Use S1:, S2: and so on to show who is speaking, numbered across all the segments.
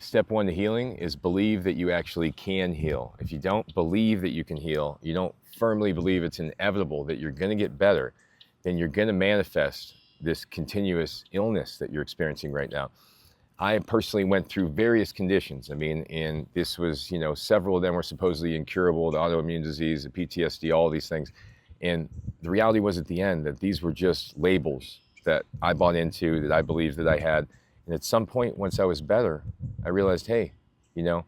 S1: Step one to healing is believe that you actually can heal. If you don't believe that you can heal, you don't firmly believe it's inevitable that you're going to get better, then you're going to manifest this continuous illness that you're experiencing right now. I personally went through various conditions. I mean, and this was, several of them were supposedly incurable, the autoimmune disease, the PTSD, all these things. And the reality was at the end that these were just labels that I bought into, that I believed that I had. And at some point, once I was better, I realized, hey, the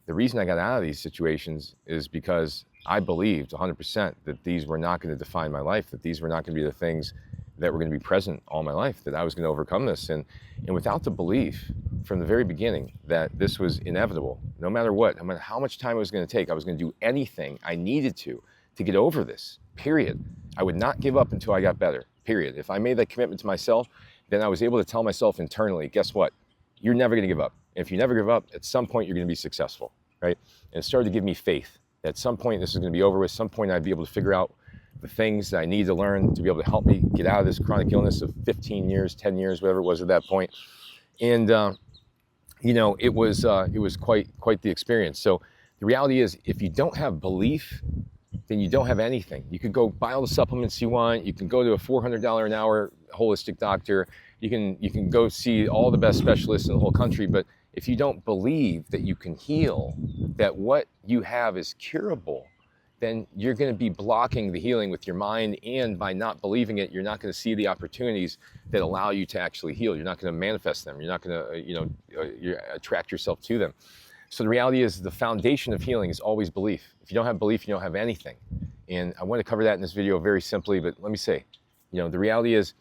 S1: reason I got out of these situations is because I believed 100% that these were not going to define my life, that these were not going to be the things that were going to be present all my life, that I was going to overcome this. And without the belief from the very beginning that this was inevitable, no matter what, no matter how much time it was going to take, I was going to do anything I needed to get over this, period. I would not give up until I got better, period. If I made that commitment to myself, then I was able to tell myself internally, guess what? You're never going to give up. If you never give up, at some point you're going to be successful, right? And it started to give me faith that at some point this is going to be over. At some point I'd be able to figure out the things that I need to learn to be able to help me get out of this chronic illness of 15 years, 10 years, whatever it was at that point. And, it was quite the experience. So the reality is, if you don't have belief, then you don't have anything. You could go buy all the supplements you want. You can go to a $400 an hour holistic doctor. You can go see all the best specialists in the whole country. But if you don't believe that you can heal, that what you have is curable, then you're going to be blocking the healing with your mind. And by not believing it, you're not going to see the opportunities that allow you to actually heal. You're not going to manifest them. You're not going to, attract yourself to them. So the reality is the foundation of healing is always belief. If you don't have belief, you don't have anything. And I want to cover that in this video very simply, but let me say, the reality is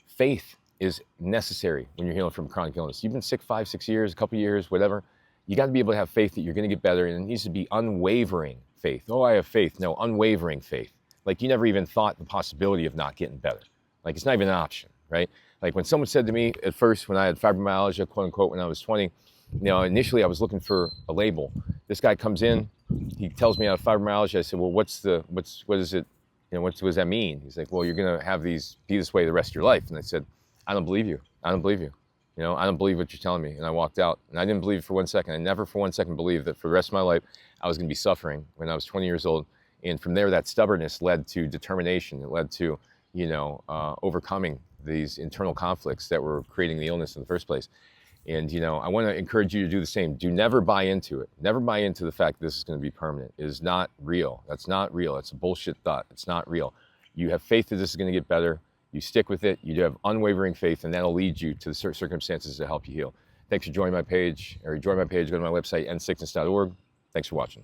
S1: faith is necessary when you're healing from chronic illness. You've been sick 5, 6 years, a couple years, whatever. You got to be able to have faith that you're going to get better, and it needs to be unwavering faith. Oh, I have faith. No, unwavering faith. Like you never even thought the possibility of not getting better. Like it's not even an option, right? Like when someone said to me at first, when I had fibromyalgia, quote unquote, when I was 20, initially I was looking for a label. This guy comes in, he tells me I have fibromyalgia. I said, well, what is it? What does that mean? He's like, well, you're going to be this way the rest of your life. And I said, I don't believe you. I don't believe you. I don't believe what you're telling me. And I walked out, and I didn't believe it for 1 second. I never for 1 second believed that for the rest of my life, I was going to be suffering when I was 20 years old. And from there, that stubbornness led to determination. It led to, overcoming these internal conflicts that were creating the illness in the first place. And, I want to encourage you to do the same. Do never buy into it. Never buy into the fact that this is going to be permanent. It is not real. That's not real. It's a bullshit thought. It's not real. You have faith that this is going to get better. You stick with it. You have unwavering faith, and that'll lead you to the circumstances to help you heal. Thanks for joining my page, or join my page. Go to my website, endsickness.org. Thanks for watching.